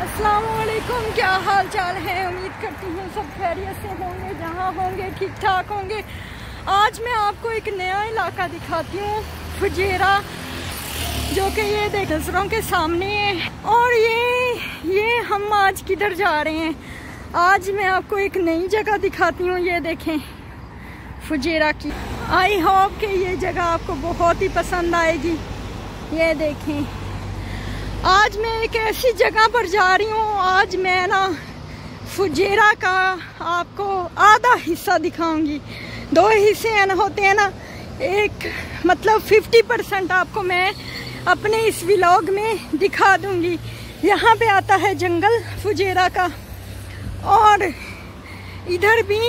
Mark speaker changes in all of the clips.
Speaker 1: अस्सलाम वालेकुम, क्या हाल चाल है। उम्मीद करती हूँ सब खैरियत से होंगे, जहाँ होंगे ठीक ठाक होंगे। आज मैं आपको एक नया इलाका दिखाती हूँ, फुजेरा, जो कि ये देख नज़रों के सामने है। और ये हम आज किधर जा रहे हैं। आज मैं आपको एक नई जगह दिखाती हूँ, ये देखें फुजेरा की। आई होप कि ये जगह आपको बहुत ही पसंद आएगी। ये देखें, आज मैं एक ऐसी जगह पर जा रही हूँ। आज मैं ना फुजेरा का आपको आधा हिस्सा दिखाऊंगी। दो हिस्से होते हैं ना, एक मतलब 50% आपको मैं अपने इस व्लॉग में दिखा दूंगी। यहाँ पे आता है जंगल फुजेरा का, और इधर भी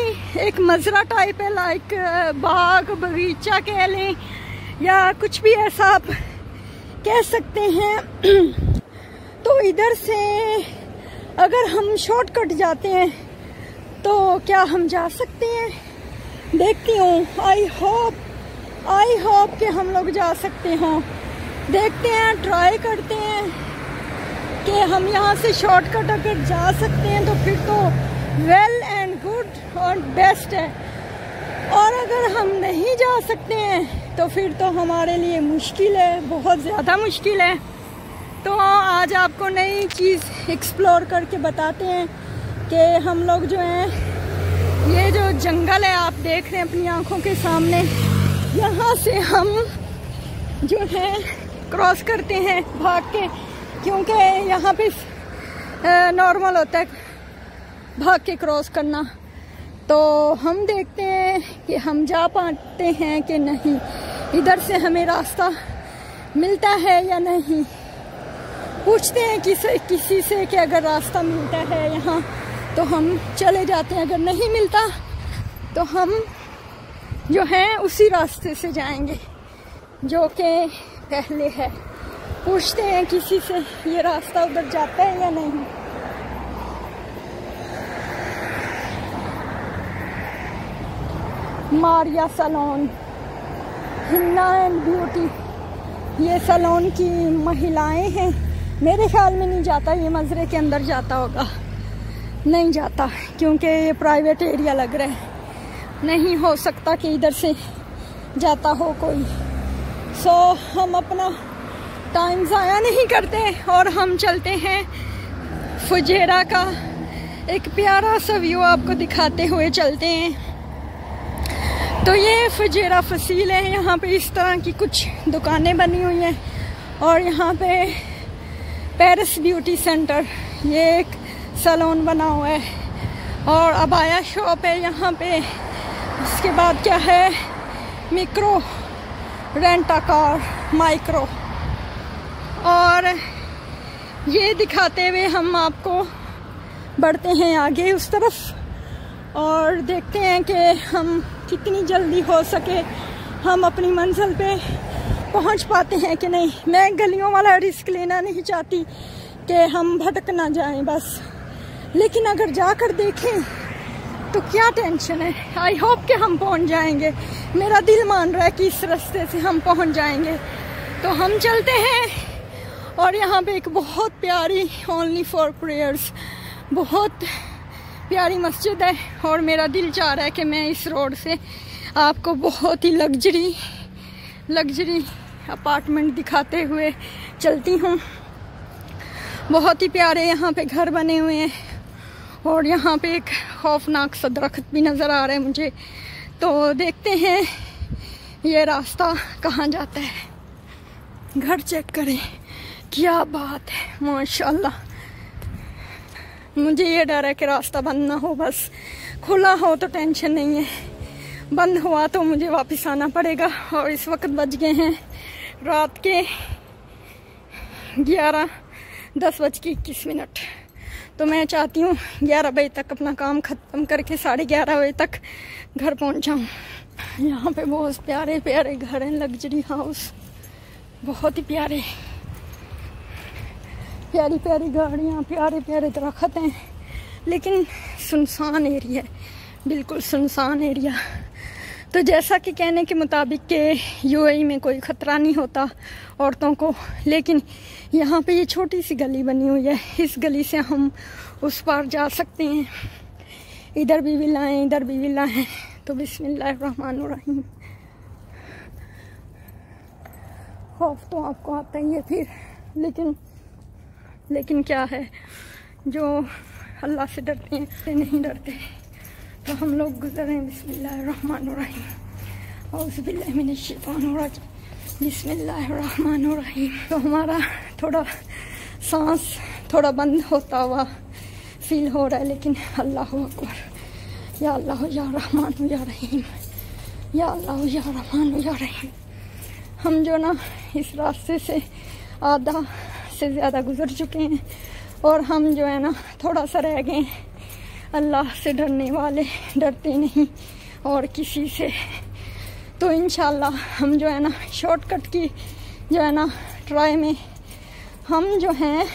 Speaker 1: एक मजरा टाइप है, लाइक बाग बगीचा कह लें या कुछ भी ऐसा आप कह सकते हैं। तो इधर से अगर हम शॉर्टकट जाते हैं तो क्या हम जा सकते हैं, देखती हूँ। आई होप कि हम लोग जा सकते हों। देखते हैं, ट्राई करते हैं कि हम यहाँ से शॉर्टकट अगर जा सकते हैं तो फिर तो वेल एंड गुड और बेस्ट है। और अगर हम नहीं जा सकते हैं तो फिर तो हमारे लिए मुश्किल है, बहुत ज़्यादा मुश्किल है। तो आज आपको नई चीज़ एक्सप्लोर करके बताते हैं कि हम लोग जो हैं, ये जो जंगल है आप देख रहे हैं अपनी आंखों के सामने, यहाँ से हम जो है क्रॉस करते हैं भाग के, क्योंकि यहाँ पे नॉर्मल होता है भाग के क्रॉस करना। तो हम देखते हैं कि हम जा पाते हैं कि नहीं, इधर से हमें रास्ता मिलता है या नहीं। पूछते हैं किसी से कि अगर रास्ता मिलता है यहाँ तो हम चले जाते हैं, अगर नहीं मिलता तो हम जो है उसी रास्ते से जाएंगे जो कि पहले है। पूछते हैं किसी से ये रास्ता उधर जाता है या नहीं। मारिया सैलून, हिन्ना एंड ब्यूटी, ये सैलून की महिलाएं हैं। मेरे ख्याल में नहीं जाता, ये मजरे के अंदर जाता होगा। नहीं जाता क्योंकि ये प्राइवेट एरिया लग रहा है, नहीं हो सकता कि इधर से जाता हो कोई। सो हम अपना टाइम ज़ाया नहीं करते और हम चलते हैं फुजेरा का एक प्यारा सा व्यू आपको दिखाते हुए चलते हैं। तो ये फुजेरा फसील है, यहाँ पे इस तरह की कुछ दुकानें बनी हुई हैं। और यहाँ पे पेरिस ब्यूटी सेंटर, ये एक सैलून बना हुआ है और अबाया शॉप है यहाँ पे। उसके बाद क्या है, मिक्रो रेंटा कार, माइक्रो। और ये दिखाते हुए हम आपको बढ़ते हैं आगे उस तरफ और देखते हैं कि हम कितनी जल्दी हो सके हम अपनी मंजिल पे पहुंच पाते हैं कि नहीं। मैं गलियों वाला रिस्क लेना नहीं चाहती कि हम भटक ना जाएं बस, लेकिन अगर जाकर देखें तो क्या टेंशन है। आई होप कि हम पहुंच जाएंगे, मेरा दिल मान रहा है कि इस रास्ते से हम पहुंच जाएंगे। तो हम चलते हैं। और यहाँ पे एक बहुत प्यारी ओनली फॉर प्रेयर्स, बहुत प्यारी मस्जिद है। और मेरा दिल चाह रहा है कि मैं इस रोड से आपको बहुत ही लग्जरी अपार्टमेंट दिखाते हुए चलती हूँ। बहुत ही प्यारे यहाँ पे घर बने हुए हैं और यहाँ पे एक खौफनाक सा दरख्त भी नज़र आ रहा है मुझे। तो देखते हैं ये रास्ता कहाँ जाता है। घर चेक करें, क्या बात है, माशाल्लाह। मुझे ये डर है कि रास्ता बंद ना हो, बस खुला हो तो टेंशन नहीं है, बंद हुआ तो मुझे वापस आना पड़ेगा। और इस वक्त बज गए हैं रात के 10:21। तो मैं चाहती हूँ 11 बजे तक अपना काम ख़त्म करके 11:30 बजे तक घर पहुँच जाऊँ। यहाँ पे बहुत प्यारे प्यारे घर हैं, लग्जरी हाउस, बहुत ही प्यारे, प्यारी प्यारी गाड़ियाँ, प्यारे प्यारे दरख्त हैं। लेकिन सुनसान एरिया है, बिल्कुल सुनसान एरिया, तो जैसा कि कहने के मुताबिक के यूएई में कोई ख़तरा नहीं होता औरतों को, लेकिन यहाँ पे ये छोटी सी गली बनी हुई है, इस गली से हम उस पार जा सकते हैं। इधर भी विला हैं, इधर भी विला हैं। तो बिस्मिल्लाहिर्रहमानिर्रहीम। खौफ तो आपको आता ही है फिर, लेकिन क्या है, जो अल्लाह से डरते हैं से नहीं डरते। तो हम लोग गुजर रहे हैं। बिस्मिल्लाहिर्रहमानिर्रहीम औज़ुबिल्लाहि मिनश्शैतानिर्रजीम बिस्मिल्लाहिर्रहमानिर्रहीम। तो हमारा थोड़ा सांस थोड़ा बंद होता हुआ फील हो रहा है, लेकिन अल्लाहु अकबर, या अल्लाह या रहमान या रहीम, या अल्लाह या रहमान या रहीम। हम जो ना इस रास्ते से आधा से ज़्यादा गुजर चुके हैं और हम जो है ना थोड़ा सा रह गए। अल्लाह से डरने वाले डरते नहीं और किसी से। तो इंशाल्लाह हम जो है ना शॉर्टकट की जो है ना ट्राई में हम जो हैं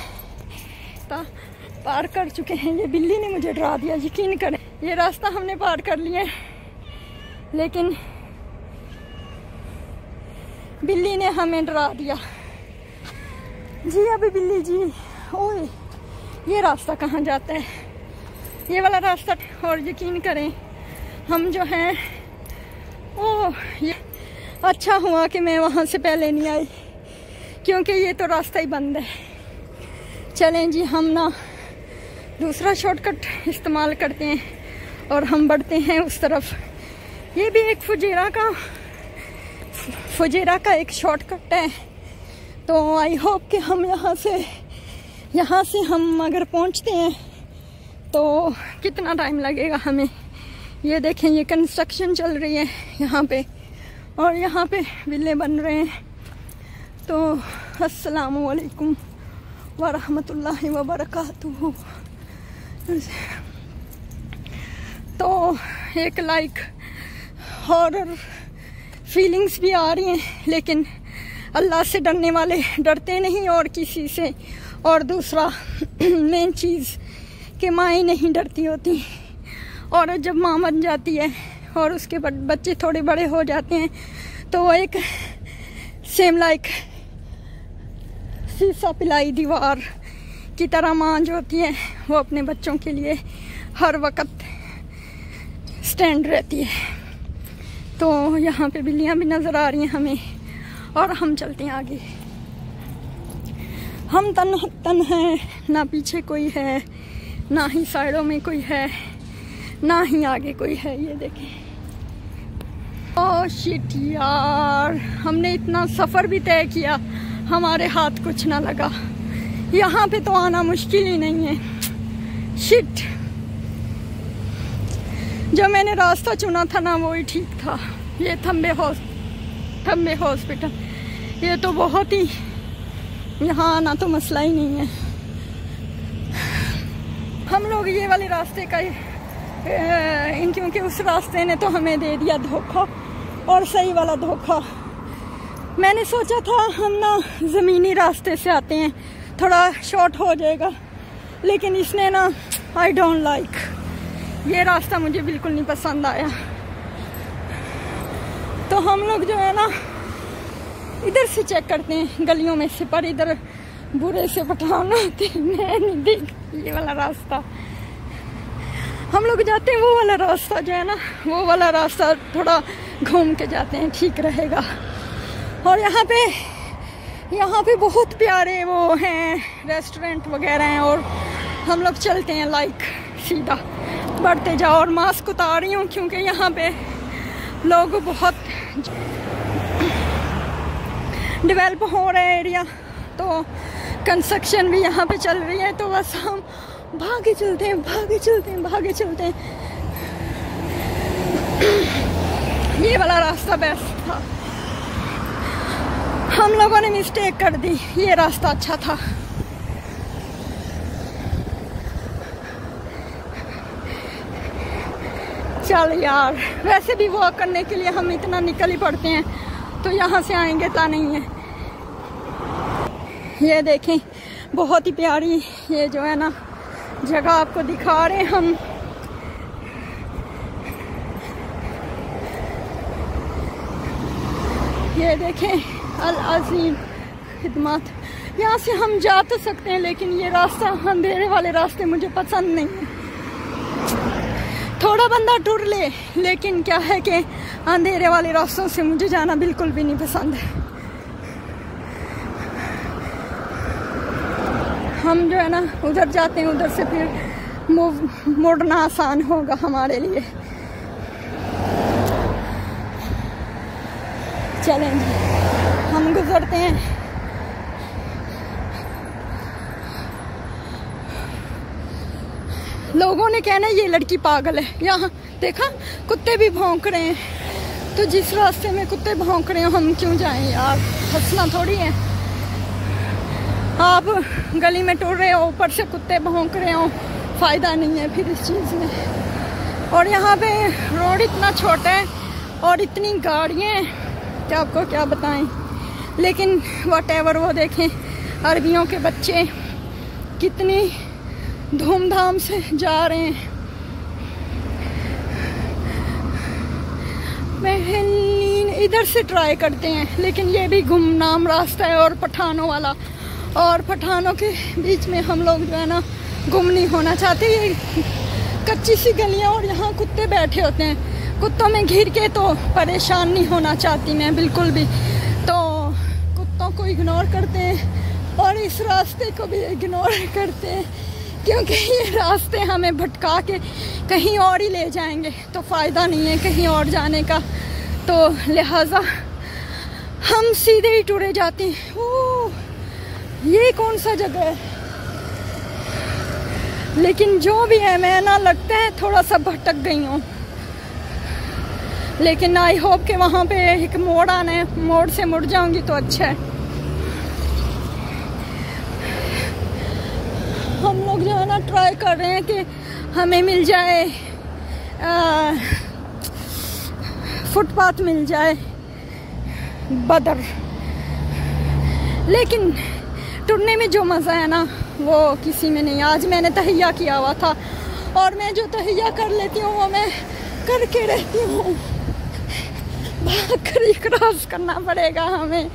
Speaker 1: पार कर चुके हैं। ये बिल्ली ने मुझे डरा दिया, यकीन करें। ये रास्ता हमने पार कर लिया, लेकिन बिल्ली ने हमें डरा दिया। जी अभी बिल्ली जी, ओए ये रास्ता कहाँ जाता है? ये वाला रास्ता। और यकीन करें हम जो हैं ये अच्छा हुआ कि मैं वहाँ से पहले नहीं आई, क्योंकि ये तो रास्ता ही बंद है। चलें जी, हम ना दूसरा शॉर्टकट इस्तेमाल करते हैं और हम बढ़ते हैं उस तरफ। ये भी एक फुजेरा का एक शॉर्टकट है। तो आई होप कि हम यहाँ से हम अगर पहुँचते हैं तो कितना टाइम लगेगा हमें। ये देखें, ये कंस्ट्रक्शन चल रही है यहाँ पे, और यहाँ पे विले बन रहे हैं। तो अस्सलामु अलैकुम व रहमतुल्लाहि व बरकातुहू। तो एक लाइक हॉरर फीलिंग्स भी आ रही हैं, लेकिन अल्लाह से डरने वाले डरते नहीं और किसी से। और दूसरा मेन चीज़ कि माँ नहीं डरती होती, और जब माँ बन जाती है और उसके बच्चे थोड़े बड़े हो जाते हैं तो वो एक सेम लाइक शीशा पिलाई दीवार की तरह माँ जो होती है वो अपने बच्चों के लिए हर वक्त स्टैंड रहती है। तो यहाँ पे बिल्लियाँ भी नज़र आ रही हैं हमें, और हम चलते हैं आगे। हम तन हैं, ना पीछे कोई है, ना ही साइडों में कोई है, ना ही आगे कोई है। ये देखें, ओह शिट यार, हमने इतना सफ़र भी तय किया, हमारे हाथ कुछ ना लगा। यहाँ पे तो आना मुश्किल ही नहीं है। शिट, जो मैंने रास्ता चुना था ना वो ही ठीक था। ये थम्बे हॉस्पिटल, ये तो बहुत ही, यहाँ आना तो मसला ही नहीं है। हम लोग ये वाले रास्ते का क्योंकि उस रास्ते ने तो हमें दे दिया धोखा, और सही वाला धोखा। मैंने सोचा था हम ना ज़मीनी रास्ते से आते हैं, थोड़ा शॉर्ट हो जाएगा, लेकिन इसने ना आई डोंट लाइक, ये रास्ता मुझे बिल्कुल नहीं पसंद आया। तो हम लोग जो है ना इधर से चेक करते हैं गलियों में से, पर इधर बुरे से पठान आते, मैं नहीं देख ये वाला रास्ता। हम लोग जाते हैं वो वाला रास्ता, जो है ना वो वाला रास्ता थोड़ा घूम के जाते हैं, ठीक रहेगा। और यहाँ पे बहुत प्यारे वो हैं रेस्टोरेंट वगैरह हैं, और हम लोग चलते हैं लाइक सीधा बढ़ते जाओ। और मास्क उतार रही हूँ क्योंकि यहाँ पे लोग बहुत डेवलप हो रहे हैं एरिया, तो कंस्ट्रक्शन भी यहाँ पे चल रही है। तो बस हम भागे चलते हैं। ये वाला रास्ता बेस्ट था, हम लोगों ने मिस्टेक कर दी, ये रास्ता अच्छा था। चल यार, वैसे भी वॉक करने के लिए हम इतना निकल ही पड़ते हैं, तो यहाँ से आएंगे ता नहीं है। ये देखें, बहुत ही प्यारी ये जो है ना जगह आपको दिखा रहे हैं हम। ये देखें अल अजीम खिदमत। यहाँ से हम जा तो सकते हैं, लेकिन ये रास्ता, अंधेरे वाले रास्ते मुझे पसंद नहीं है। थोड़ा बंदा टूर ले, लेकिन क्या है कि अंधेरे वाले रास्तों से मुझे जाना बिल्कुल भी नहीं पसंद है। हम जो है ना उधर जाते हैं, उधर से फिर मुड़ना आसान होगा हमारे लिए। चलें जी, हम गुजरते हैं। लोगों ने कहना ये लड़की पागल है। यहाँ देखा कुत्ते भी भौंक रहे हैं, तो जिस रास्ते में कुत्ते भौंक रहे हो हम क्यों जाएं यार, हंसना थोड़ी है। आप गली में टूर रहे हो, ऊपर से कुत्ते भौंक रहे हो, फ़ायदा नहीं है फिर इस चीज़ में। और यहाँ पे रोड इतना छोटा है और इतनी गाड़ियाँ हैं कि आपको क्या बताएं। लेकिन व्हाटएवर, वो देखें अरबियों के बच्चे कितनी धूमधाम से जा रहे हैं। महलीन इधर से ट्राई करते हैं, लेकिन ये भी गुमनाम रास्ता है और पठानों वाला, और पठानों के बीच में हम लोग जो है ना गुम नहीं होना चाहते। ये कच्ची सी गलियां और यहाँ कुत्ते बैठे होते हैं, कुत्तों में घिर के तो परेशान नहीं होना चाहती मैं बिल्कुल भी। तो कुत्तों को इग्नोर करते हैं और इस रास्ते को भी इग्नोर करते हैं, क्योंकि ये रास्ते हमें भटका के कहीं और ही ले जाएंगे, तो फ़ायदा नहीं है कहीं और जाने का। तो लिहाजा हम सीधे ही टुरे जाते हैं। ओह, ये कौन सा जगह है? लेकिन जो भी है, मैं ना लगता है थोड़ा सा भटक गई हूँ, लेकिन आई होप कि वहाँ पे एक मोड़ आना है, मोड़ से मुड़ जाऊंगी तो अच्छा है। हम लोग जो है ना ट्राई कर रहे हैं कि हमें मिल जाए फुटपाथ, मिल जाए बदर, लेकिन टुरने में जो मज़ा है ना वो किसी में नहीं। आज मैंने तहैया किया हुआ था, और मैं जो तहैया कर लेती हूँ वो मैं करके रहती हूँ। भागकर क्रॉस करना पड़ेगा हमें।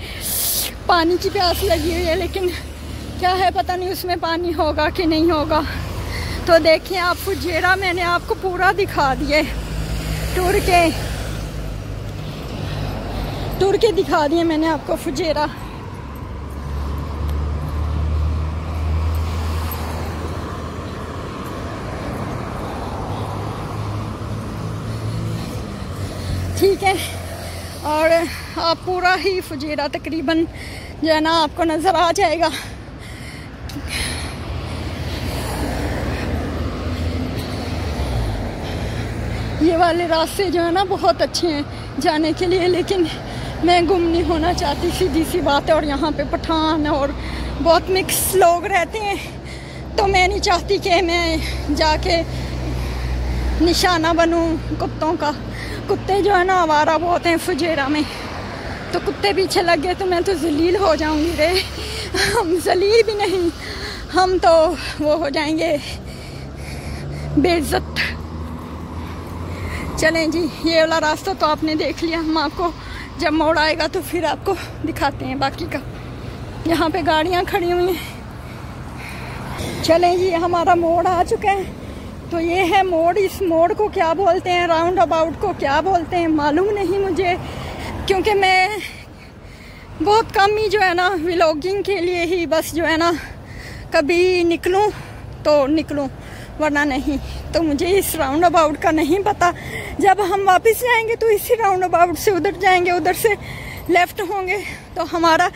Speaker 1: पानी की प्यास लगी हुई है, लेकिन क्या है पता नहीं उसमें पानी होगा कि नहीं होगा। तो देखिए आप, फुजेरा मैंने आपको पूरा दिखा दिए, टूर के दिखा दिए मैंने आपको फुजेरा। ठीक है, और आप पूरा ही फुजेरा तकरीबन जो है ना आपको नज़र आ जाएगा। ये वाले रास्ते जो है ना बहुत अच्छे हैं जाने के लिए, लेकिन मैं गुम नहीं होना चाहती, सीधी सी बात है। और यहाँ पे पठान और बहुत मिक्स लोग रहते हैं, तो मैं नहीं चाहती कि मैं जाके निशाना बनूं कुत्तों का। कुत्ते जो है ना आवारा बहुत हैं फुजेरा में, तो कुत्ते पीछे लग गए तो मैं तो जलील हो जाऊंगी रे। हम जलील भी नहीं, हम तो वो हो जाएंगे बेइज्जत। चलें जी, ये वाला रास्ता तो आपने देख लिया, हम आपको जब मोड़ आएगा तो फिर आपको दिखाते हैं बाकी का। यहाँ पे गाड़ियाँ खड़ी हुई हैं। चलें जी, हमारा मोड़ आ चुका है। तो ये है मोड़। इस मोड़ को क्या बोलते हैं, राउंड अबाउट को क्या बोलते हैं मालूम नहीं मुझे, क्योंकि मैं बहुत कम ही जो है ना व्लॉगिंग के लिए ही बस जो है ना कभी निकलूं तो निकलूं, वरना नहीं। तो मुझे इस राउंड अबाउट का नहीं पता। जब हम वापस जाएंगे तो इसी राउंड अबाउट से उधर जाएंगे, उधर से लेफ़्ट होंगे तो हमारा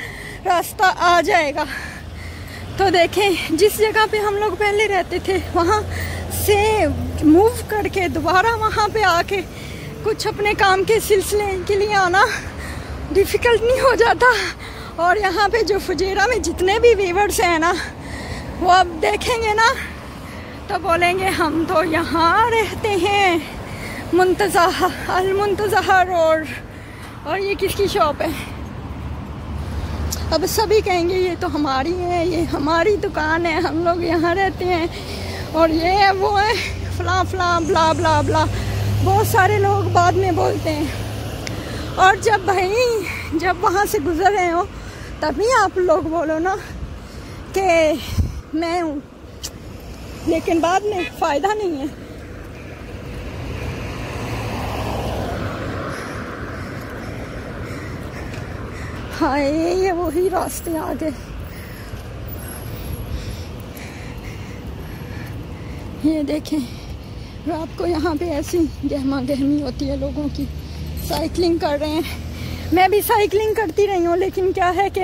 Speaker 1: रास्ता आ जाएगा। तो देखें, जिस जगह पे हम लोग पहले रहते थे वहाँ से मूव करके दोबारा वहाँ पे आके कुछ अपने काम के सिलसिले के लिए आना डिफ़िकल्ट नहीं हो जाता। और यहाँ पे जो फुजेरा में जितने भी व्यूअर्स हैं ना, वो अब देखेंगे ना तो बोलेंगे हम तो यहाँ रहते हैं, मुंतज़हा अल मुंतज़हा रोड। और ये किसकी शॉप है? अब सभी कहेंगे ये तो हमारी है, ये हमारी दुकान है, हम लोग यहाँ रहते हैं, और ये है वो है, फला फला ब्ला ब्ला ब्ला, बहुत सारे लोग बाद में बोलते हैं। और जब भाई जब वहाँ से गुजर रहे हो तभी आप लोग बोलो ना कि मैं हूँ, लेकिन बाद में फ़ायदा नहीं है। हाँ ये वही रास्ते आ गए। ये देखें, रात को यहाँ पे ऐसी गहमा गहमी होती है लोगों की, साइकिलिंग कर रहे हैं। मैं भी साइकिलिंग करती रही हूँ, लेकिन क्या है कि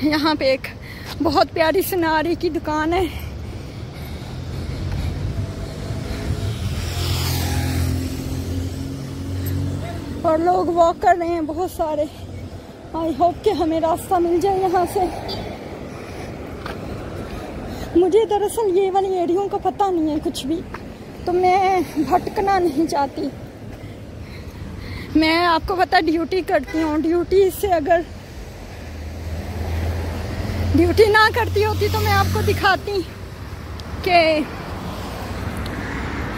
Speaker 1: यहाँ पे एक बहुत प्यारी सुनारी की दुकान है, और लोग वॉक कर रहे हैं बहुत सारे। आई होप कि हमें रास्ता मिल जाए यहाँ से। मुझे दरअसल ये वाली एरियो का पता नहीं है कुछ भी, तो मैं भटकना नहीं चाहती। मैं आपको पता ड्यूटी करती हूँ, ड्यूटी से अगर ड्यूटी ना करती होती तो मैं आपको दिखाती कि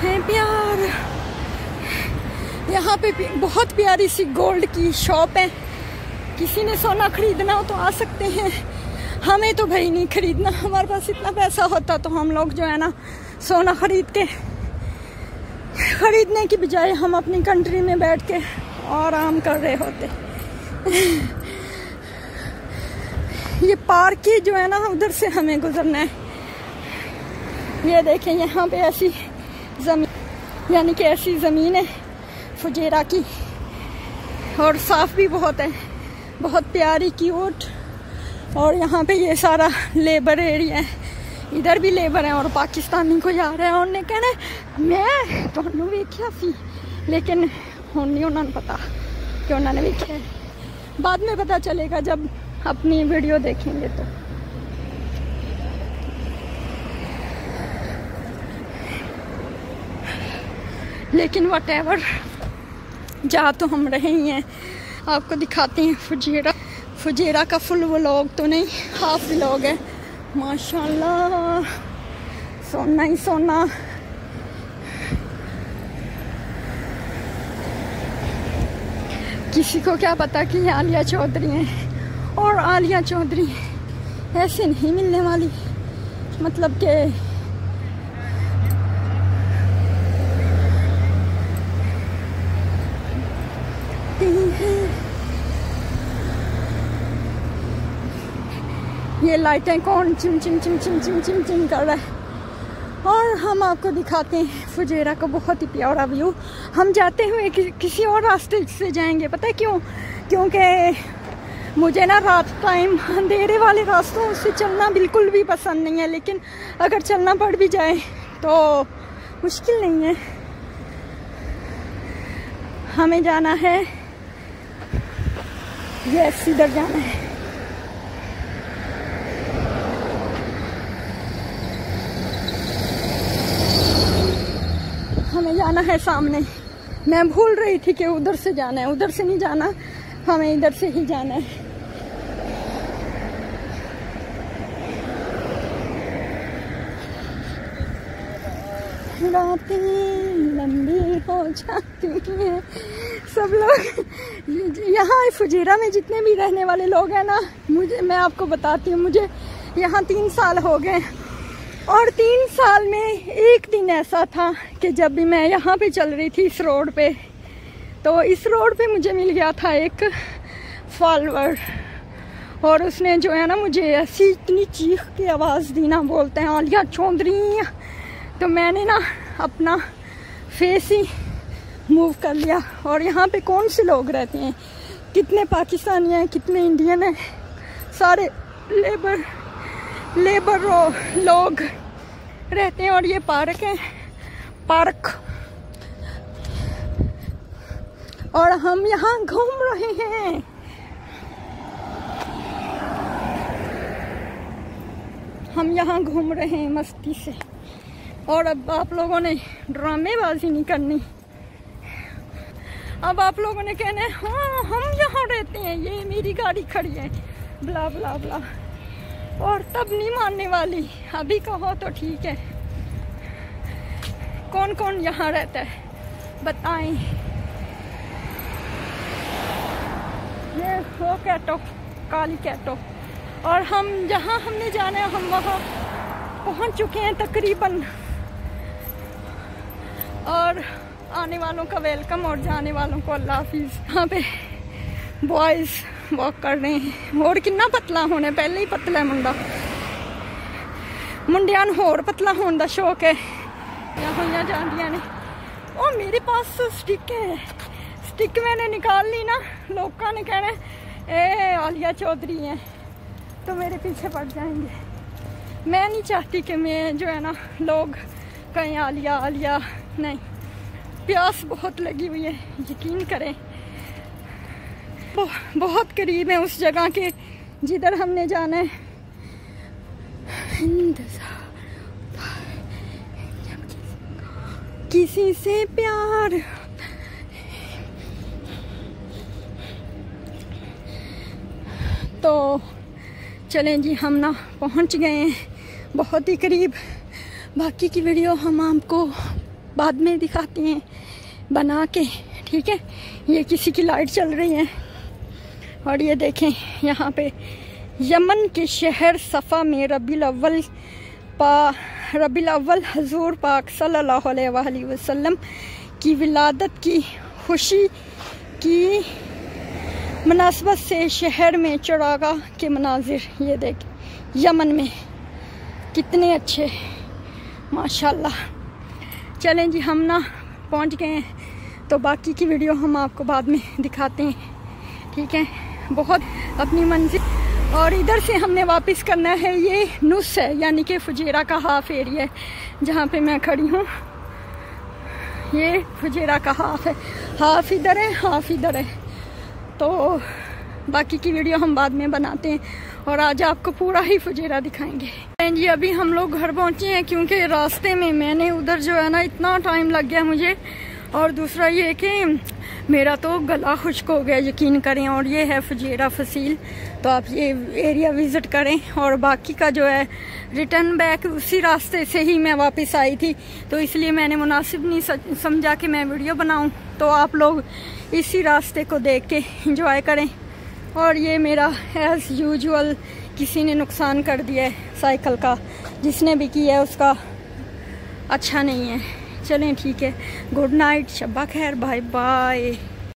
Speaker 1: है प्यार। यहाँ पे बहुत प्यारी सी गोल्ड की शॉप है, किसी ने सोना खरीदना हो तो आ सकते हैं। हमें तो भाई नहीं खरीदना, हमारे पास इतना पैसा होता तो हम लोग जो है ना सोना खरीदने की बजाय हम अपनी कंट्री में बैठ के आराम कर रहे होते। ये पार्क की जो है ना उधर से हमें गुजरना है। ये देखें यहाँ पे ऐसी ज़मीन, यानी कि ऐसी ज़मीन है फुजेरा की, और साफ़ भी बहुत है, बहुत प्यारी क्यूट। और यहाँ पे ये सारा लेबर एरिया है, इधर भी लेबर है और पाकिस्तानी को जा रहा है। उन्होंने कहना मैं तुहानू वेख्या सी, लेकिन हुण नहीं उन्होंने पता कि उन्होंने वेख्या है। बाद में पता चलेगा जब अपनी वीडियो देखेंगे तो। लेकिन व्हाटएवर, जा तो हम रहे ही हैं। आपको दिखाते हैं फुजेरा का फुल व्लॉग तो नहीं, हाफ व्लॉग है। माशाल्लाह सोना ही सोना। किसी को क्या पता कि आलिया चौधरी हैं, और आलिया चौधरी ऐसे नहीं मिलने वाली, मतलब कि ये लाइटें कौन चिम चिम चिम चिम चिम चिम चिम कर रहा है। और हम आपको दिखाते हैं फुजेरा का बहुत ही प्यारा व्यू। हम जाते हुए किसी और रास्ते से जाएंगे, पता है क्यों? क्योंकि मुझे ना रात टाइम अंधेरे वाले रास्तों से चलना बिल्कुल भी पसंद नहीं है, लेकिन अगर चलना पड़ भी जाए तो मुश्किल नहीं है। हमें जाना है, यस इधर जाना है। हमें जाना है सामने। मैं भूल रही थी कि उधर से जाना है, उधर से नहीं जाना, हमें इधर से ही जाना है। रातें लंबी हो जाती हैं। सब लोग यहाँ फुजेरा में जितने भी रहने वाले लोग हैं ना, मैं आपको बताती हूँ, मुझे यहाँ 3 साल हो गए, और 3 साल में एक दिन ऐसा था कि जब भी मैं यहाँ पे चल रही थी इस रोड पे, तो इस रोड पे मुझे मिल गया था एक फॉलोअर, और उसने जो है ना मुझे ऐसी इतनी चीख की आवाज़ दी ना, बोलते हैं आलिया चौधरी। तो मैंने ना अपना फेस ही मूव कर लिया। और यहाँ पे कौन से लोग रहते हैं, कितने पाकिस्तानी हैं, कितने इंडियन हैं, सारे लेबर लोग रहते हैं। और ये पार्क है, पार्क, और हम यहाँ घूम रहे हैं। हम यहाँ घूम रहे हैं मस्ती से। और अब आप लोगों ने ड्रामेबाजी नहीं करनी, अब आप लोगों ने कहना है हाँ हम यहाँ रहते हैं, ये मेरी गाड़ी खड़ी है, ब्ला ब्ला ब्ला, और तब नहीं मानने वाली। अभी कहो तो ठीक है। कौन कौन यहाँ रहता है बताएं। ये वो कैटो, काली कैटो। और हम जहाँ हमने जाना है हम वहाँ पहुँच चुके हैं तकरीबन। और आने वालों का वेलकम और जाने वालों को अल्लाह हाफिज़। यहाँ पे बॉयज़ वॉक कर रहे हैं। और कितना पतला होने, पहले ही पतला है मुंडा, मुंडिया होर पतला होने का शौक है। यहाँ जांदियां ने। ओ मेरे पास तो स्टिक है, स्टिक मैंने निकाल ली ना, लोगों ने कहना ए आलिया चौधरी है, तो मेरे पीछे पड़ जाएंगे। मैं नहीं चाहती कि मैं जो है ना लोग कहें आलिया आलिया, नहीं। प्यास बहुत लगी हुई है, यकीन करें। बहुत करीब है उस जगह के जिधर हमने जाना है। किसी से प्यार तो चलें जी, हम ना पहुंच गए हैं बहुत ही करीब। बाकी की वीडियो हम आपको बाद में दिखाते हैं बना के, ठीक है। ये किसी की लाइट चल रही है। और ये देखें यहाँ पे यमन के शहर सफ़ा में रबीउल अव्वल हजूर पाक सल्लल्लाहु अलैहि वसल्लम की विलादत की खुशी की मुनासबत से शहर में चरागाह के मनाजिर, ये देख यमन में कितने अच्छे माशाल्लाह। चलें जी, हम ना पहुंच गए हैं, तो बाकी की वीडियो हम आपको बाद में दिखाते हैं, ठीक है। बहुत अपनी मंजिल। और इधर से हमने वापस करना है। ये नुस है, यानी कि फुजेरा का हाफ एरिया है जहाँ पे मैं खड़ी हूँ। ये फुजेरा का हाफ है, हाफ इधर है हाफ इधर है। तो बाकी की वीडियो हम बाद में बनाते हैं और आज आपको पूरा ही फुजेरा दिखाएंगे। जी अभी हम लोग घर पहुँचे हैं, क्योंकि रास्ते में मैंने उधर जो है ना इतना टाइम लग गया मुझे। और दूसरा ये कि मेरा तो गला खुश्क हो गया, यकीन करें। और ये है फुजेरा फसील, तो आप ये एरिया विज़िट करें। और बाकी का जो है रिटर्न बैक उसी रास्ते से ही मैं वापस आई थी, तो इसलिए मैंने मुनासिब नहीं समझा कि मैं वीडियो बनाऊं। तो आप लोग इसी रास्ते को देख के इंजॉय करें। और ये मेरा एज़ यूजुअल किसी ने नुकसान कर दिया है साइकिल का, जिसने भी किया है उसका अच्छा नहीं है। चलें ठीक है, गुड नाइट, शब्बा खैर, बाय बाय।